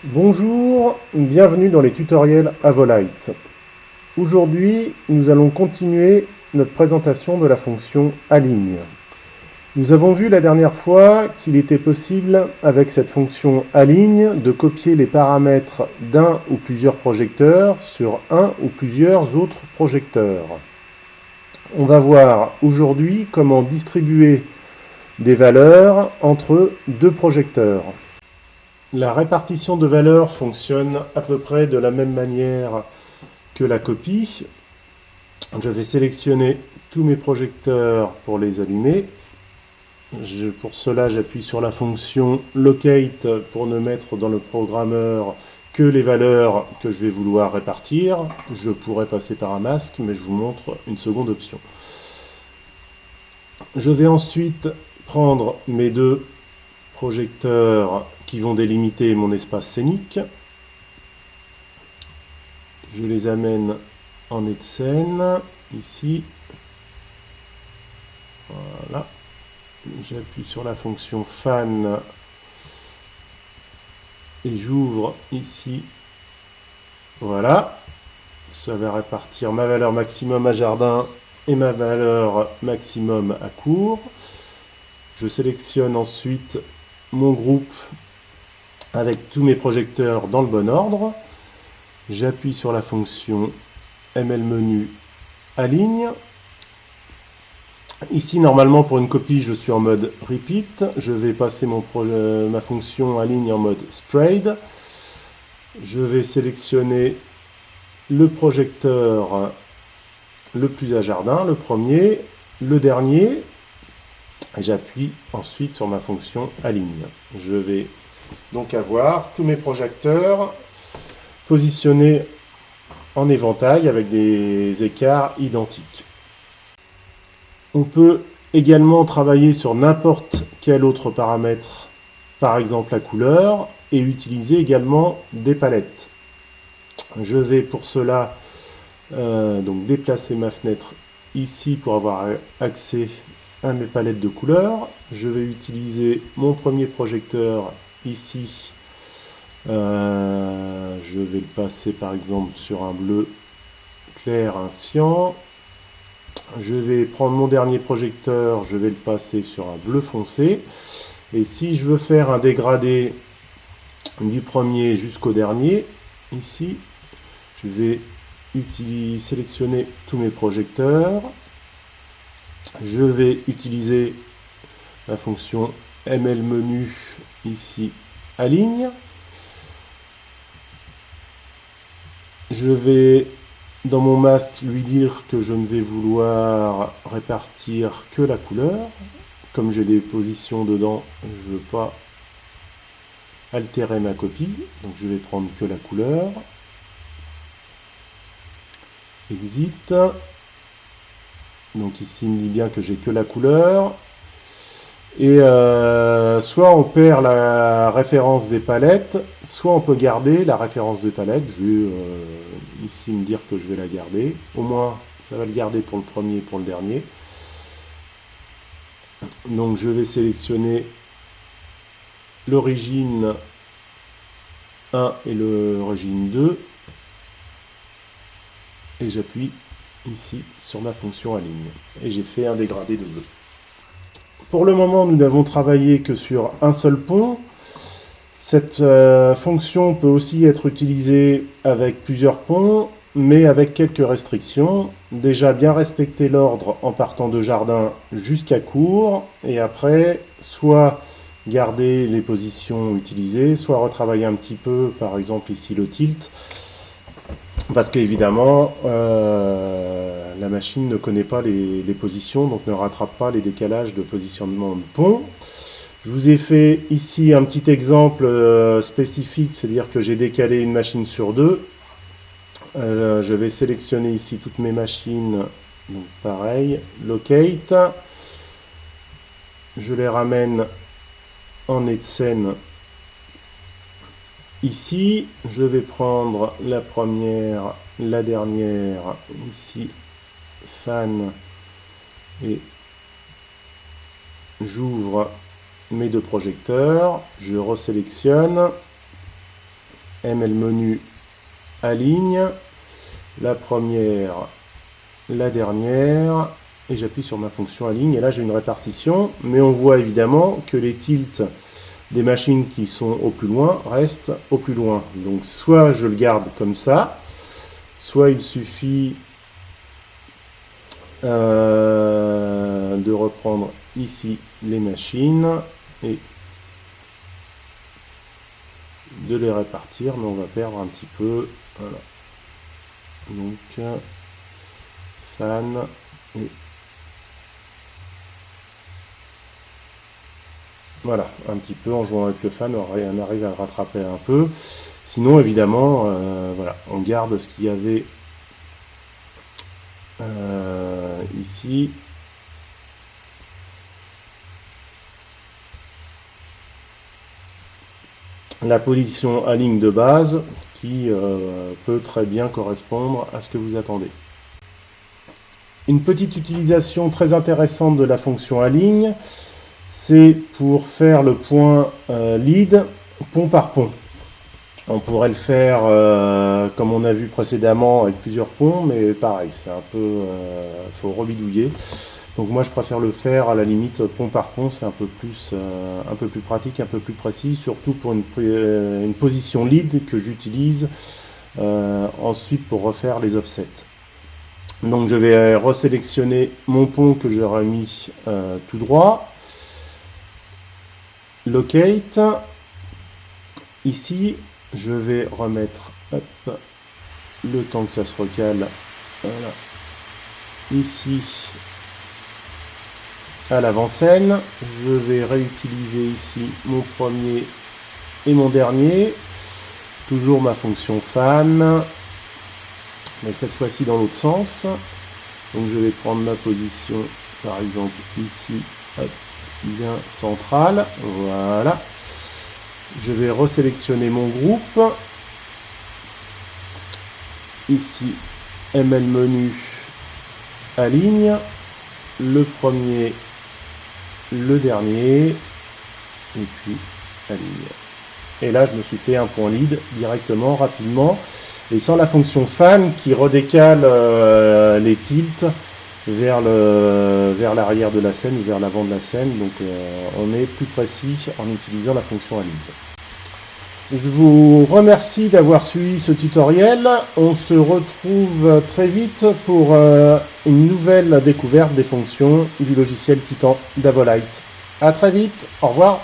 Bonjour, bienvenue dans les tutoriels Avolite. Aujourd'hui, nous allons continuer notre présentation de la fonction aligne. Nous avons vu la dernière fois qu'il était possible, avec cette fonction aligne, de copier les paramètres d'un ou plusieurs projecteurs sur un ou plusieurs autres projecteurs. On va voir aujourd'hui comment distribuer des valeurs entre deux projecteurs. La répartition de valeurs fonctionne à peu près de la même manière que la copie. Je vais sélectionner tous mes projecteurs pour les allumer. Pour cela, j'appuie sur la fonction locate pour ne mettre dans le programmeur que les valeurs que je vais vouloir répartir. Je pourrais passer par un masque, mais je vous montre une seconde option. Je vais ensuite prendre mes deux projecteurs qui vont délimiter mon espace scénique. Je les amène en nez de scène, ici. Voilà. J'appuie sur la fonction fan et j'ouvre ici. Voilà. Ça va répartir ma valeur maximum à jardin et ma valeur maximum à court. Je sélectionne ensuite mon groupe avec tous mes projecteurs dans le bon ordre. J'appuie sur la fonction ML-menu aligne. Ici, normalement, pour une copie, je suis en mode repeat. Je vais passer ma fonction aligne en mode sprayed. Je vais sélectionner le projecteur le plus à jardin, le premier, le dernier. Et j'appuie ensuite sur ma fonction aligne. Je vais donc avoir tous mes projecteurs positionnés en éventail avec des écarts identiques. On peut également travailler sur n'importe quel autre paramètre, par exemple la couleur, et utiliser également des palettes. Je vais pour cela donc déplacer ma fenêtre ici pour avoir accès à mes palettes de couleurs. Je vais utiliser mon premier projecteur ici. Je vais le passer par exemple sur un bleu clair, un cyan. Je vais prendre mon dernier projecteur, je vais le passer sur un bleu foncé. Et si je veux faire un dégradé du premier jusqu'au dernier, ici, je vais sélectionner tous mes projecteurs. Je vais utiliser la fonction ML-menu ici, aligne. Je vais dans mon masque lui dire que je ne vais vouloir répartir que la couleur. Comme j'ai des positions dedans, je ne veux pas altérer ma copie, donc je vais prendre que la couleur. Exit. Donc ici il me dit bien que j'ai que la couleur. Et soit on perd la référence des palettes, soit on peut garder la référence des palettes. Je vais ici me dire que je vais la garder. Au moins, ça va le garder pour le premier et pour le dernier. Donc je vais sélectionner l'origine 1 et l'origine 2. Et j'appuie ici sur ma fonction aligne. Et j'ai fait un dégradé de bleu. Pour le moment, nous n'avons travaillé que sur un seul pont. Cette fonction peut aussi être utilisée avec plusieurs ponts, mais avec quelques restrictions. Déjà bien respecter l'ordre en partant de jardin jusqu'à court, et après, soit garder les positions utilisées, soit retravailler un petit peu, par exemple ici le tilt, parce qu'évidemment, la machine ne connaît pas les positions, donc ne rattrape pas les décalages de positionnement de pont. Je vous ai fait ici un petit exemple spécifique, c'est-à-dire que j'ai décalé une machine sur deux. Je vais sélectionner ici toutes mes machines, donc pareil, locate. Je les ramène en nez de scène ici. Je vais prendre la première, la dernière, ici, fan, et j'ouvre mes deux projecteurs, je resélectionne, ML menu aligne, la première, la dernière, et j'appuie sur ma fonction aligne, et là j'ai une répartition, mais on voit évidemment que les tilts des machines qui sont au plus loin restent au plus loin. Donc soit je le garde comme ça, soit il suffit de reprendre ici les machines et de les répartir, mais on va perdre un petit peu. Voilà. Donc fan et voilà, un petit peu en jouant avec le fan, on arrive à le rattraper un peu. Sinon, évidemment, voilà, on garde ce qu'il y avait ici. La position aligne de base qui peut très bien correspondre à ce que vous attendez. Une petite utilisation très intéressante de la fonction aligne, c'est pour faire le point lead pont par pont. On pourrait le faire comme on a vu précédemment avec plusieurs ponts, mais pareil, c'est un peu, faut rebidouiller. Donc moi je préfère le faire à la limite pont par pont, c'est un peu plus pratique, un peu plus précis, surtout pour une position lead que j'utilise ensuite pour refaire les offsets. Donc je vais resélectionner mon pont que j'aurais mis tout droit. Locate. Ici, je vais remettre le temps que ça se recale. Voilà. Ici, à l'avant-scène. Je vais réutiliser ici mon premier et mon dernier. Toujours ma fonction fan. Mais cette fois-ci dans l'autre sens. Donc je vais prendre ma position, par exemple ici, hop, bien centrale. Voilà. Je vais resélectionner mon groupe. Ici, ML menu aligne. Le premier, le dernier. Et puis aligne. Et là, je me suis fait un point lead directement, rapidement. Et sans la fonction fan qui redécale les tilts vers l'arrière de la scène ou vers l'avant de la scène. Donc on est plus précis en utilisant la fonction aligne. Je vous remercie d'avoir suivi ce tutoriel. On se retrouve très vite pour une nouvelle découverte des fonctions du logiciel Titan d'Avolite. A très vite, au revoir.